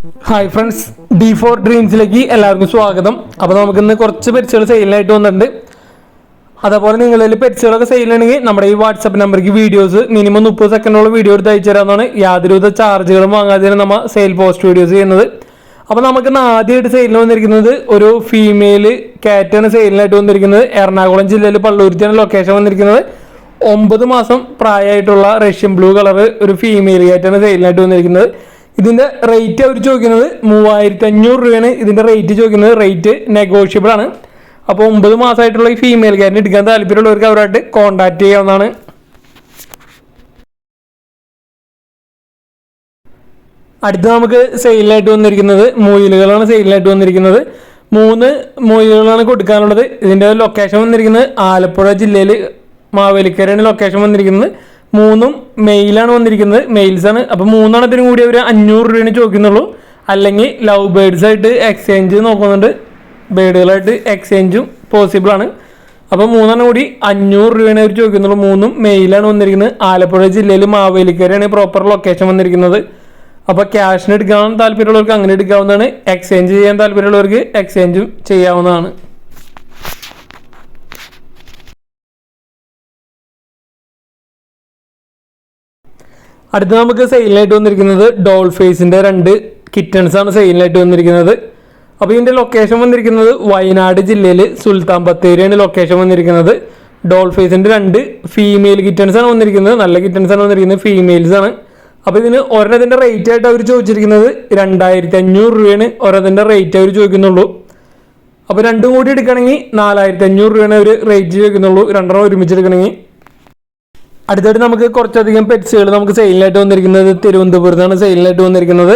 Hi friends, D4 ഡ്രീംസിലേക്ക് എല്ലാവർക്കും സ്വാഗതം. അപ്പോൾ നമുക്കിന്ന് കുറച്ച് പെറ്റ്സുകൾ സെയിലിനായിട്ട് വന്നിട്ടുണ്ട്. അതേപോലെ നിങ്ങളിൽ പെറ്റ്സുകളൊക്കെ സെയിലാണെങ്കിൽ നമ്മുടെ ഈ വാട്സപ്പ് നമ്പർക്ക് വീഡിയോസ് മിനിമം 30 സെക്കൻഡോളം വീഡിയോ എടുത്ത് അയച്ചു തരാമെന്നാണ്. യാതൊരുവിധ ചാർജുകളും വാങ്ങാതെയാണ് നമ്മൾ സെയിൽ പോസ്റ്റ് വീഡിയോസ് ചെയ്യുന്നത്. അപ്പോൾ നമുക്കിന്ന് ആദ്യമായിട്ട് സെയിലിന് വന്നിരിക്കുന്നത് ഒരു ഫീമെയിൽ കാറ്റാണ് സെയിലിനായിട്ട് വന്നിരിക്കുന്നത്. എറണാകുളം ജില്ലയിൽ പള്ളൂരുത്തിയാണ് ലൊക്കേഷൻ വന്നിരിക്കുന്നത്. 9 മാസം പ്രായമായിട്ടുള്ള റഷ്യൻ ബ്ലൂ കളർ ഒരു ഫീമെയിൽ കാറ്റാണ് സെയിലിനായിട്ട് വന്നിരിക്കുന്നത്. ഇതിൻ്റെ റേറ്റ് അവർ ചോദിക്കുന്നത് 3500 രൂപയാണ്. ഇതിൻ്റെ റേറ്റ് ചോദിക്കുന്നത്. റേറ്റ് നെഗോഷ്യബിൾ ആണ്. അപ്പോൾ 9 മാസമായിട്ടുള്ള ഈ ഫീമെയിൽ കാറ്റിന് എടുക്കാൻ താല്പര്യമുള്ളവർക്ക് അവരായിട്ട് കോൺടാക്ട് ചെയ്യാവുന്നതാണ്. അടുത്ത് നമുക്ക് സെയിലായിട്ട് വന്നിരിക്കുന്നത് മുയലുകളാണ്. സെയിലായിട്ട് വന്നിരിക്കുന്നത് 3 മുയലുകളാണ് കൊടുക്കാനുള്ളത്. ഇതിൻ്റെ ലൊക്കേഷൻ വന്നിരിക്കുന്നത് ആലപ്പുഴ ജില്ലയിൽ മാവേലിക്കരയാണ് ലൊക്കേഷൻ വന്നിരിക്കുന്നത്. 3 മെയിലാണ് വന്നിരിക്കുന്നത്, മെയിൽസാണ്. അപ്പോൾ 3 കൂടി അവർ 500 രൂപയാണ് ചോദിക്കുന്നുള്ളൂ. അല്ലെങ്കിൽ ലവ് ബേഡ്സ് ആയിട്ട് എക്സ്ചേഞ്ച് നോക്കുന്നുണ്ട്. ബേഡുകളായിട്ട് എക്സ്ചേഞ്ചും പോസിബിൾ ആണ്. അപ്പോൾ 3 കൂടി 500 രൂപയാണ് അവർ ചോദിക്കുന്നുള്ളൂ. 3 മെയിലാണ് വന്നിരിക്കുന്നത്. ആലപ്പുഴ ജില്ലയിൽ മാവേലിക്കരയാണ് പ്രോപ്പർ ലൊക്കേഷൻ വന്നിരിക്കുന്നത്. അപ്പോൾ ക്യാഷിന് എടുക്കാൻ താല്പര്യമുള്ളവർക്ക് അങ്ങനെ എടുക്കാവുന്നതാണ്. എക്സ്ചേഞ്ച് ചെയ്യാൻ താല്പര്യമുള്ളവർക്ക് എക്സ്ചേഞ്ചും ചെയ്യാവുന്നതാണ്. അടുത്ത നമുക്ക് സെയിലിനായിട്ട് വന്നിരിക്കുന്നത് ഡോൾ ഫേസിൻ്റെ 2 കിറ്റൺസാണ് സെയിലിനായിട്ട് വന്നിരിക്കുന്നത്. അപ്പോൾ ഇതിൻ്റെ ലൊക്കേഷൻ വന്നിരിക്കുന്നത് വയനാട് ജില്ലയിൽ സുൽത്താൻ ബത്തേരിയാണ് ലൊക്കേഷൻ വന്നിരിക്കുന്നത്. ഡോൾ ഫേസിൻ്റെ 2 ഫീമെയിൽ കിറ്റൺസാണ് വന്നിരിക്കുന്നത്. നല്ല കിറ്റൺസാണ് വന്നിരിക്കുന്നത്, ഫീമെയിൽസാണ്. അപ്പോൾ ഇതിന് ഒരെണ്ണത്തിൻ്റെ റേറ്റ് ആയിട്ട് അവർ ചോദിച്ചിരിക്കുന്നത് 2500 രൂപയാണ്. ഒരെണ്ണത്തിൻ്റെ റേറ്റ് അവർ ചോദിക്കുന്നുള്ളൂ. അപ്പോൾ 2 കൂടി എടുക്കണമെങ്കിൽ 4500 രൂപയാണ് അവർ റേറ്റ് ചോദിക്കുന്നുള്ളൂ. 2 ഒരുമിച്ച് എടുക്കണമെങ്കിൽ. അടുത്തായിട്ട് നമുക്ക് കുറച്ചധികം പെറ്റ്സുകൾ നമുക്ക് സെയിലിനായിട്ട് വന്നിരിക്കുന്നത് തിരുവനന്തപുരത്താണ് സെയിലിനായിട്ട് വന്നിരിക്കുന്നത്.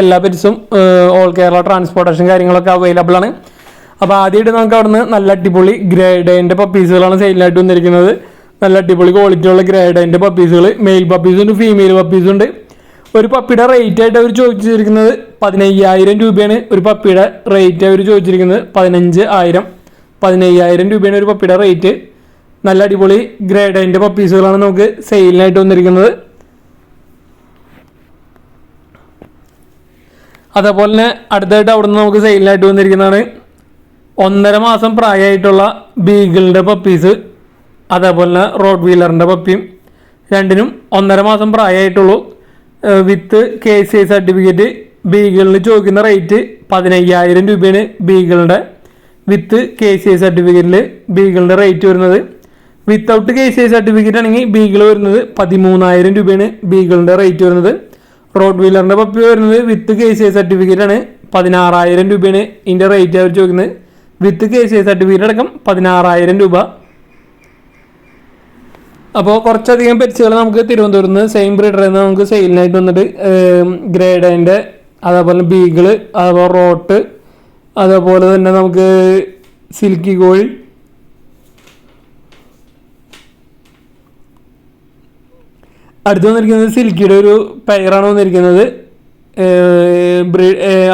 എല്ലാ പെറ്റ്സും ഓൾ കേരള ട്രാൻസ്പോർട്ടേഷൻ കാര്യങ്ങളൊക്കെ അവൈലബിൾ ആണ്. അപ്പോൾ ആദ്യമായിട്ട് നമുക്ക് അവിടുന്ന് നല്ല അടിപൊളി ഗ്രേഡൈൻ്റെ പപ്പീസുകളാണ് സെയിലിനായിട്ട് വന്നിരിക്കുന്നത്. നല്ല അടിപൊളി ക്വാളിറ്റിയുള്ള ഗ്രേഡൈൻ്റെ പപ്പീസുകൾ, മെയിൽ പപ്പീസുണ്ട്, ഫീമെയിൽ പപ്പീസുണ്ട്. ഒരു പപ്പിയുടെ റേറ്റ് ആയിട്ട് അവർ ചോദിച്ചിരിക്കുന്നത് 15000 രൂപയാണ്. ഒരു പപ്പിയുടെ റേറ്റ് അവർ ചോദിച്ചിരിക്കുന്നത് 15000 രൂപയാണ് ഒരു പപ്പിയുടെ റേറ്റ്. നല്ല അടിപൊളി ഗ്രേഡൈൻ്റെ പപ്പീസുകളാണ് നമുക്ക് സെയിലിനായിട്ട് വന്നിരിക്കുന്നത്. അതേപോലെ തന്നെ അടുത്തായിട്ട് അവിടുന്ന് നമുക്ക് സെയിലിനായിട്ട് വന്നിരിക്കുന്നതാണ് 1.5 മാസം പ്രായമായിട്ടുള്ള ബീഗിളിൻ്റെ പപ്പീസ്. അതേപോലെ തന്നെ റോഡ് വീലറിൻ്റെ പപ്പിയും. രണ്ടിനും 1.5 മാസം പ്രായമായിട്ടുള്ളൂ. വിത്ത് KCI സർട്ടിഫിക്കറ്റ്. ബീഗിളിന് ചോദിക്കുന്ന റേറ്റ് 15000 രൂപയാണ് ബീഗിളിൻ്റെ. വിത്ത് KCI സർട്ടിഫിക്കറ്റിൽ ബീഗിളിൻ്റെ റേറ്റ് വരുന്നത്. വിത്തൗട്ട് KCI സർട്ടിഫിക്കറ്റ് ആണെങ്കിൽ ബീഗിൾ വരുന്നത് 13000 രൂപയാണ് ബീഗിളിൻ്റെ റേറ്റ് വരുന്നത്. റോഡ് വീലറിൻ്റെ പപ്പി വരുന്നത് വിത്ത് KCI സർട്ടിഫിക്കറ്റ് ആണ്. 16000 രൂപയാണ് ഇതിൻ്റെ റേറ്റ് അവർ ചോദിക്കുന്നത്. വിത്ത് KCI സർട്ടിഫിക്കറ്റ് അടക്കം 16000 രൂപ. അപ്പോൾ കുറച്ചധികം പെറ്റ്സുകൾ നമുക്ക് തിരുവനന്തപുരത്ത് നിന്ന് സെയിം ബ്രീഡറിൽ നിന്ന് നമുക്ക് സെയിലിനായിട്ട് വന്നിട്ട് ഗ്രേഡൈൻ്റെ, അതേപോലെ ബീഗിള്, അതേപോലെ റോട്ട്, അതേപോലെ തന്നെ നമുക്ക് സിൽക്കി കോഴി, അടുത്ത് വന്നിരിക്കുന്നത് സിൽക്കിയുടെ ഒരു പെയറാണ് വന്നിരിക്കുന്നത്.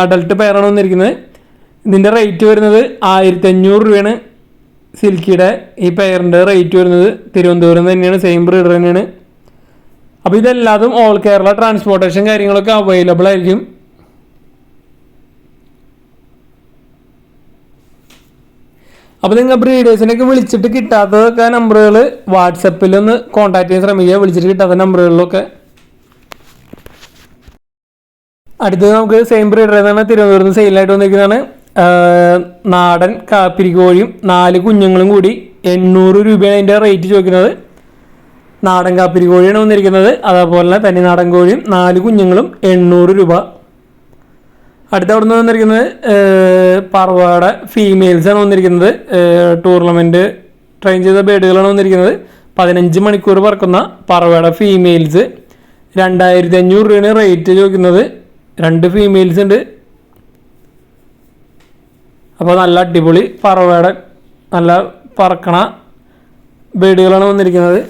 അഡൽട്ട് പെയറാണ് വന്നിരിക്കുന്നത്. ഇതിൻ്റെ റേറ്റ് വരുന്നത് 1500 രൂപയാണ്. സിൽക്കിയുടെ ഈ പെയറിൻ്റെ റേറ്റ് വരുന്നത്. തിരുവനന്തപുരം തന്നെയാണ്, സെയിം ബ്രീഡർ തന്നെയാണ്. അപ്പോൾ ഇതെല്ലാതും ഓൾ കേരള ട്രാൻസ്പോർട്ടേഷൻ കാര്യങ്ങളൊക്കെ അവൈലബിൾ ആയിരിക്കും. അപ്പോൾ നിങ്ങൾ ബ്രീഡേഴ്സിനൊക്കെ വിളിച്ചിട്ട് കിട്ടാത്തതൊക്കെ നമ്പറുകൾ വാട്സപ്പിലൊന്ന് കോൺടാക്ട് ചെയ്യാൻ ശ്രമിക്കുക, വിളിച്ചിട്ട് കിട്ടാത്ത നമ്പറുകളിലൊക്കെ. അടുത്തത് നമുക്ക് സെയിം ബ്രീഡറിൽ നിന്നാണ് തിരുവനന്തപുരത്ത് സെയിലായിട്ട് വന്നിരിക്കുന്നതാണ്. നാടൻ കാപ്പിരി കോഴിയും 4 കുഞ്ഞുങ്ങളും കൂടി 800 രൂപയാണ് അതിൻ്റെ റേറ്റ് ചോദിക്കുന്നത്. നാടൻ കാപ്പിരി കോഴിയാണ് വന്നിരിക്കുന്നത്. അതേപോലെ തനി നാടൻ കോഴിയും 4 കുഞ്ഞുങ്ങളും 800 രൂപ. അടുത്ത അവിടെ നിന്ന് വന്നിരിക്കുന്നത് പറവയുടെ ഫീമെയിൽസാണ് വന്നിരിക്കുന്നത്. ടൂർണമെൻറ്റ് ട്രെയിൻ ചെയ്ത ബേഡുകളാണ് വന്നിരിക്കുന്നത്. 15 മണിക്കൂർ പറക്കുന്ന പറവയുടെ ഫീമെയിൽസ് 2500 രൂപയാണ് റേറ്റ് ചോദിക്കുന്നത്. 2 ഫീമെയിൽസ് ഉണ്ട്. അപ്പോൾ നല്ല അടിപൊളി പറവയുടെ നല്ല പറക്കണ ബേഡുകളാണ് വന്നിരിക്കുന്നത്.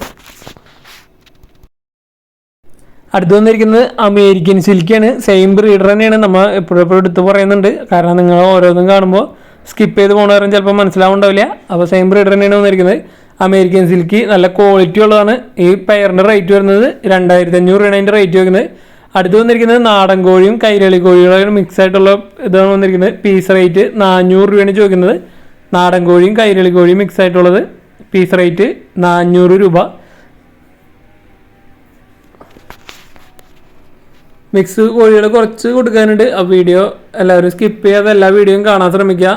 അടുത്ത് വന്നിരിക്കുന്നത് അമേരിക്കൻ സിൽക്കിയാണ്. സെയിം ബ്രീഡർ തന്നെയാണ്. നമ്മൾ എപ്പോഴും എടുത്ത് പറയുന്നുണ്ട്, കാരണം നിങ്ങൾ ഓരോന്നും കാണുമ്പോൾ സ്കിപ്പ് ചെയ്ത് പോകുന്ന കാരണം ചിലപ്പോൾ മനസ്സിലാവുണ്ടാവില്ല. അപ്പോൾ സെയിം ബ്രീഡർ തന്നെയാണ് വന്നിരിക്കുന്നത്. അമേരിക്കൻ സിൽക്കി നല്ല ക്വാളിറ്റി ഉള്ളതാണ്. ഈ പെയറിൻ്റെ റേറ്റ് വരുന്നത് 2500 രൂപയാണ് അതിൻ്റെ റേറ്റ് വരുന്നത്. അടുത്ത് വന്നിരിക്കുന്നത് നാടൻ കോഴിയും കൈരളി കോഴികളും മിക്സ് ആയിട്ടുള്ള ഇതാണ് വന്നിരിക്കുന്നത്. പീസ് റേറ്റ് 400 രൂപയാണ് ചോദിക്കുന്നത്. നാടൻ കോഴിയും കൈരളി കോഴിയും മിക്സ് ആയിട്ടുള്ളത് പീസ് റേറ്റ് 400 രൂപ. മിക്സ് കോഴികൾ കുറച്ച് കൊടുക്കാനുണ്ട്. ആ വീഡിയോ എല്ലാവരും സ്കിപ്പ് ചെയ്യാതെ എല്ലാ വീഡിയോയും കാണാൻ ശ്രമിക്കുക.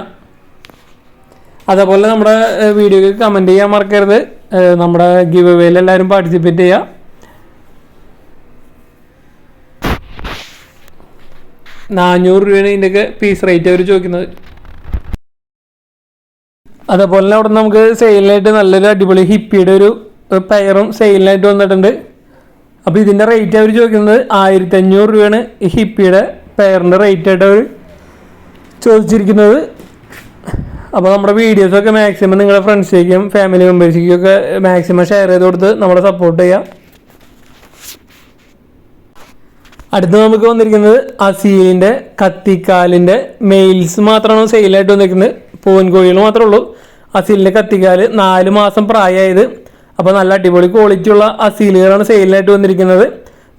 അതേപോലെ നമ്മുടെ വീഡിയോയ്ക്ക് കമൻറ്റ് ചെയ്യാൻ മറക്കരുത്. നമ്മുടെ ഗിവ് അവേയിൽ എല്ലാവരും പാർട്ടിസിപ്പേറ്റ് ചെയ്യുക. 400 രൂപയാണ് ഇതിൻ്റെയൊക്കെ പീസ് റേറ്റ് അവർ ചോദിക്കുന്നത്. അതേപോലെ തന്നെ അവിടെ നമുക്ക് സെയിലിനായിട്ട് നല്ലൊരു അടിപൊളി ഹിപ്പിയുടെ ഒരു പെയറും സെയിലിനായിട്ട് വന്നിട്ടുണ്ട്. അപ്പോൾ ഇതിൻ്റെ റേറ്റ് അവർ ചോദിക്കുന്നത് 1500 രൂപയാണ് ഈ ഹിപ്പിയുടെ പെയറിൻ്റെ റേറ്റായിട്ട് അവർ ചോദിച്ചിരിക്കുന്നത്. അപ്പോൾ നമ്മുടെ വീഡിയോസൊക്കെ മാക്സിമം നിങ്ങളുടെ ഫ്രണ്ട്സിലേക്കും ഫാമിലി മെമ്പേഴ്സിലേക്കും ഒക്കെ മാക്സിമം ഷെയർ ചെയ്ത് കൊടുത്ത് നമ്മളെ സപ്പോർട്ട് ചെയ്യുക. അടുത്ത് നമുക്ക് വന്നിരിക്കുന്നത് അസീലിൻ്റെ കത്തിക്കാലിൻ്റെ മെയിൽസ് മാത്രമാണ് സെയിലായിട്ട് വന്നിരിക്കുന്നത്. പൂവൻ കോഴികൾ മാത്രമേ ഉള്ളൂ. അസീലിൻ്റെ കത്തിക്കാല് 4 മാസം പ്രായമായത്. അപ്പോൾ നല്ല അടിപൊളി ക്വാളിറ്റി ഉള്ള അസീലുകളാണ് സെയിലിനായിട്ട് വന്നിരിക്കുന്നത്.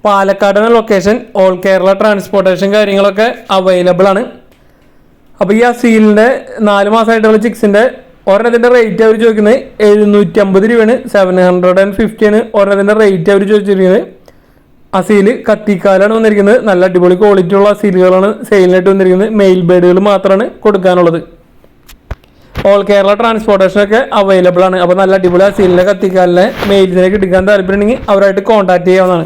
പാലക്കാടാണ് ലൊക്കേഷൻ. ഓൾ കേരള ട്രാൻസ്പോർട്ടേഷൻ കാര്യങ്ങളൊക്കെ അവൈലബിൾ ആണ്. അപ്പോൾ ഈ അസീലിൻ്റെ 4 മാസമായിട്ടുള്ള ചിക്സിൻ്റെ ഒരെണ്ണത്തിൻ്റെ റേറ്റ് അവർ ചോദിക്കുന്നത് 750 രൂപയാണ്. 750 ആണ് ഒരെണ്ണത്തിൻ്റെ റേറ്റ് അവർ ചോദിച്ചിരിക്കുന്നത്. അസീൽ കത്തിക്കാലാണ് വന്നിരിക്കുന്നത്. നല്ല അടിപൊളി ക്വാളിറ്റി ഉള്ള അസീലുകളാണ് സെയിലിനായിട്ട് വന്നിരിക്കുന്നത്. മെയിൽ ബേഡുകൾ മാത്രമാണ് കൊടുക്കാനുള്ളത്. ഓൾ കേരള ട്രാൻസ്പോർട്ടേഷനൊക്കെ അവൈലബിൾ ആണ്. അപ്പോൾ നല്ല അടിപൊളി അസീലിൻ്റെ കത്തിക്കാലിനെ മെയിൽസിലേക്ക് എടുക്കാൻ താല്പര്യമുണ്ടെങ്കിൽ അവരായിട്ട് കോൺടാക്ട് ചെയ്യാവുന്നതാണ്.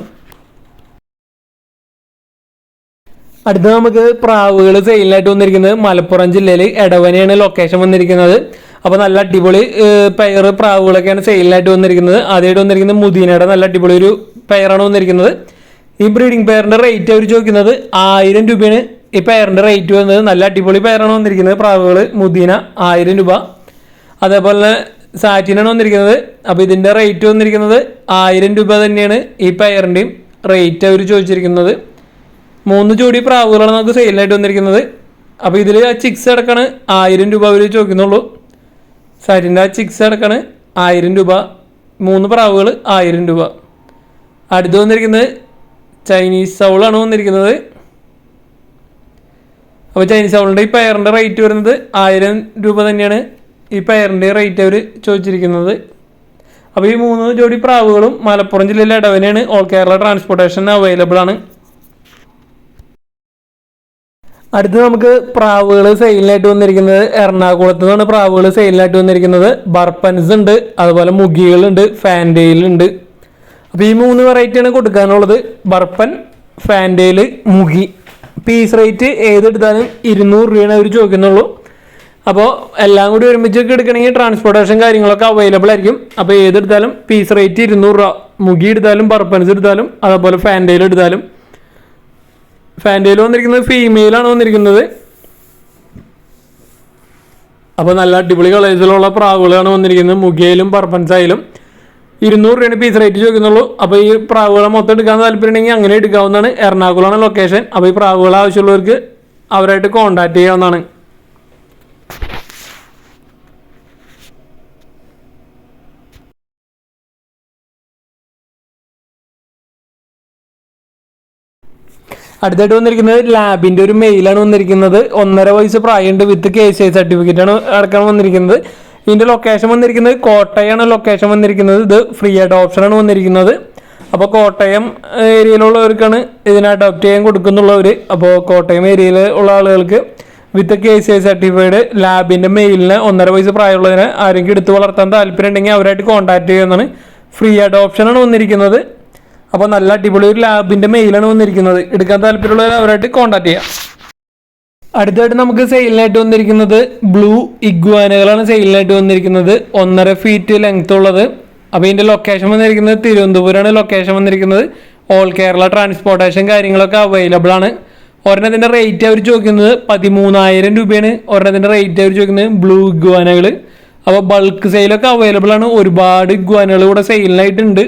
അടുത്ത് നമുക്ക് പ്രാവുകൾ സെയിലിനായിട്ട് വന്നിരിക്കുന്നത് മലപ്പുറം ജില്ലയിൽ എടവനയാണ് ലൊക്കേഷൻ വന്നിരിക്കുന്നത്. അപ്പോൾ നല്ല അടിപൊളി പെയർ പ്രാവുകളൊക്കെയാണ് സെയിലിനായിട്ട് വന്നിരിക്കുന്നത്. ആദ്യമായിട്ട് വന്നിരിക്കുന്നത് മുദീനയുടെ നല്ല അടിപൊളി ഒരു പെയറാണ് വന്നിരിക്കുന്നത്. ഈ ബ്രീഡിംഗ് പെയറിൻ്റെ റേറ്റ് അവർ ചോദിക്കുന്നത് 1000 രൂപയാണ്. ഈ പെയറിൻ്റെ റേറ്റ് വന്നത് നല്ല അടിപൊളി പെയറാണ് വന്നിരിക്കുന്നത്. പ്രാവുകൾ മുദീന 1000 രൂപ. അതേപോലെ തന്നെ സാറ്റിനാണ് വന്നിരിക്കുന്നത്. അപ്പോൾ ഇതിൻ്റെ റേറ്റ് വന്നിരിക്കുന്നത് 1000 രൂപ തന്നെയാണ് ഈ പെയറിൻ്റെയും റേറ്റ് അവർ ചോദിച്ചിരിക്കുന്നത്. 3 ജോഡി പ്രാവുകളാണ് നമുക്ക് സെയിലായിട്ട് വന്നിരിക്കുന്നത്. അപ്പോൾ ഇതിൽ ആ ചിക്സ് അടക്കാണ് 1000 രൂപ അവർ ചോദിക്കുന്നുള്ളൂ. സാറ്റിൻ്റെ ആ ചിക്സ് അടക്കാണ് 1000 രൂപ. 3 പ്രാവുകൾ 1000 രൂപ. അടുത്ത് വന്നിരിക്കുന്നത് ചൈനീസ് സൗളാണ് വന്നിരിക്കുന്നത്. അപ്പോൾ ചൈനീസ് സൗളിൻ്റെ ഈ പെയറിൻ്റെ റേറ്റ് വരുന്നത് 1000 രൂപ തന്നെയാണ് ഈ പെയറിൻ്റെ റേറ്റ് അവർ ചോദിച്ചിരിക്കുന്നത്. അപ്പോൾ ഈ 3 ജോഡി പ്രാവുകളും മലപ്പുറം ജില്ലയിലെ എടവനയാണ്. ഓൾ കേരള ട്രാൻസ്പോർട്ടേഷൻ അവൈലബിൾ ആണ്. അടുത്ത് നമുക്ക് പ്രാവുകൾ സെയിലിനായിട്ട് വന്നിരിക്കുന്നത് എറണാകുളത്ത് നിന്നാണ് പ്രാവുകൾ സെയിലിനായിട്ട് വന്നിരിക്കുന്നത്. ബർപ്പൻസ് ഉണ്ട്, അതുപോലെ മുഗികളുണ്ട്, ഫാൻഡെയിലുണ്ട്. അപ്പോൾ ഈ 3 വെറൈറ്റിയാണ് കൊടുക്കാനുള്ളത്. ബർപ്പൻ, ഫാൻഡെയിൽ, മുഗി. പീസ് റേറ്റ് ഏതെടുത്താലും 200 രൂപയാണ് അവർ ചോദിക്കുന്നുള്ളൂ. അപ്പോൾ എല്ലാം കൂടി ഒരുമിച്ചൊക്കെ എടുക്കണമെങ്കിൽ ട്രാൻസ്പോർട്ടേഷൻ കാര്യങ്ങളൊക്കെ അവൈലബിൾ ആയിരിക്കും. അപ്പോൾ ഏതെടുത്താലും പീസ് റേറ്റ് 200 രൂപ. മുഗി എടുത്താലും ബർപ്പൻസ് എടുത്താലും അതുപോലെ ഫാൻഡെയിൽ എടുത്താലും. ഫാൻഡെയിൽ വന്നിരിക്കുന്നത് ഫീമെയിലാണ് വന്നിരിക്കുന്നത്. അപ്പോൾ നല്ല അടിപൊളി കളേഴ്സിലുള്ള പ്രാവുകളാണ് വന്നിരിക്കുന്നത്. മുഗയിലും ബർപ്പൻസായാലും 200 രൂപയാണ് പീസ് റേറ്റ് ചോദിക്കുന്നുള്ളൂ. അപ്പോൾ ഈ പ്രാവുകളെ മൊത്തം എടുക്കാൻ താല്പര്യമുണ്ടെങ്കിൽ അങ്ങനെ എടുക്കാവുന്നതാണ്. എറണാകുളമാണ് ലൊക്കേഷൻ. അപ്പോൾ ഈ പ്രാവുകൾ ആവശ്യമുള്ളവർക്ക് അവരായിട്ട് കോൺടാക്ട് ചെയ്യാവുന്നതാണ്. അടുത്തായിട്ട് വന്നിരിക്കുന്നത് ലാബിൻ്റെ ഒരു മെയിലാണ് വന്നിരിക്കുന്നത്. 1.5 വയസ്സ് പ്രായമുണ്ട്. വിത്ത് KCI സർട്ടിഫിക്കറ്റ് ആണ് അടക്കം വന്നിരിക്കുന്നത്. ഇതിൻ്റെ ലൊക്കേഷൻ വന്നിരിക്കുന്നത് കോട്ടയമാണ് ലൊക്കേഷൻ വന്നിരിക്കുന്നത്. ഇത് ഫ്രീ അഡോപ്ഷനാണ് വന്നിരിക്കുന്നത്. അപ്പോൾ കോട്ടയം ഏരിയയിലുള്ളവർക്കാണ് ഇതിനെ അഡോപ്റ്റ് ചെയ്യാൻ കൊടുക്കുന്നുള്ളവർ. അപ്പോൾ കോട്ടയം ഏരിയയിൽ ഉള്ള ആളുകൾക്ക് വിത്ത് KCI സർട്ടിഫൈഡ് ലാബിൻ്റെ മെയിലിന് 1.5 വയസ്സ് പ്രായമുള്ളതിനെ ആരെങ്കിലും എടുത്ത് വളർത്താൻ താല്പര്യം ഉണ്ടെങ്കിൽ അവരായിട്ട് കോൺടാക്ട് ചെയ്യുന്നതാണ്. ഫ്രീ അഡോപ്ഷനാണ് വന്നിരിക്കുന്നത്. അപ്പോൾ നല്ല അടിപൊളി ഒരു ലാബിൻ്റെ മെയിലാണ് വന്നിരിക്കുന്നത്. എടുക്കാൻ താല്പര്യമുള്ളവർ അവരായിട്ട് കോൺടാക്ട് ചെയ്യാം. അടുത്തായിട്ട് നമുക്ക് സെയിലിനായിട്ട് വന്നിരിക്കുന്നത് ബ്ലൂ ഇഗ്വാനകളാണ് സെയിലിനായിട്ട് വന്നിരിക്കുന്നത്. 1.5 ഫീറ്റ് ലെങ്ത് ഉള്ളത്. അപ്പോൾ ഇതിൻ്റെ ലൊക്കേഷൻ വന്നിരിക്കുന്നത് തിരുവനന്തപുരമാണ് ലൊക്കേഷൻ വന്നിരിക്കുന്നത്. ഓൾ കേരള ട്രാൻസ്പോർട്ടേഷൻ കാര്യങ്ങളൊക്കെ അവൈലബിൾ ആണ്. ഒരെണ്ണത്തിൻ്റെ റേറ്റ് അവർ ചോദിക്കുന്നത് 13,000 രൂപയാണ്. ഒരെണ്ണത്തിൻ്റെ റേറ്റ് അവർ ചോദിക്കുന്നത് ബ്ലൂ ഇഗ്വാനകൾ. അപ്പോൾ ബൾക്ക് സെയിലൊക്കെ അവൈലബിൾ ആണ്. ഒരുപാട് ഇഗ്വാനകൾ ഇവിടെ സെയിലിനായിട്ടുണ്ട്.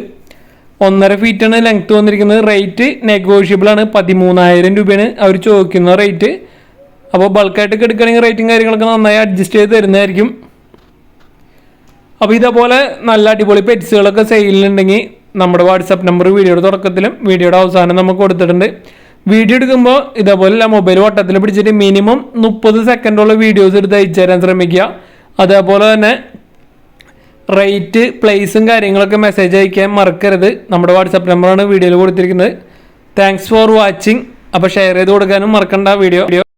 1.5 ഫീറ്റാണ് ലെങ്ത് വന്നിരിക്കുന്നത്. റേറ്റ് നെഗോഷ്യബിൾ ആണ്. 13,000 രൂപയാണ് അവർ ചോദിക്കുന്ന റേറ്റ്. അപ്പോൾ ബൾക്കായിട്ടൊക്കെ എടുക്കുകയാണെങ്കിൽ റേറ്റും കാര്യങ്ങളൊക്കെ നന്നായി അഡ്ജസ്റ്റ് ചെയ്ത് തരുന്നതായിരിക്കും. അപ്പോൾ ഇതേപോലെ നല്ല അടിപൊളി പെറ്റ്സുകളൊക്കെ സെയിലുണ്ടെങ്കിൽ നമ്മുടെ വാട്സാപ്പ് നമ്പർ വീഡിയോയുടെ തുടക്കത്തിലും വീഡിയോയുടെ അവസാനം നമുക്ക് കൊടുത്തിട്ടുണ്ട്. വീഡിയോ എടുക്കുമ്പോൾ ഇതേപോലെ മൊബൈൽ വട്ടത്തിൽ പിടിച്ചിട്ട് മിനിമം 30 സെക്കൻഡുള്ള വീഡിയോസ് എടുത്ത് അയച്ചു തരാൻ ശ്രമിക്കുക. അതേപോലെ തന്നെ റേറ്റ്, പ്ലേസും കാര്യങ്ങളൊക്കെ മെസ്സേജ് അയക്കാൻ മറക്കരുത്. നമ്മുടെ വാട്സാപ്പ് നമ്പറാണ് വീഡിയോയിൽ കൊടുത്തിരിക്കുന്നത്. Thanks for watching. അപ്പോൾ ഷെയർ ചെയ്ത് കൊടുക്കാനും മറക്കണ്ട വീഡിയോ.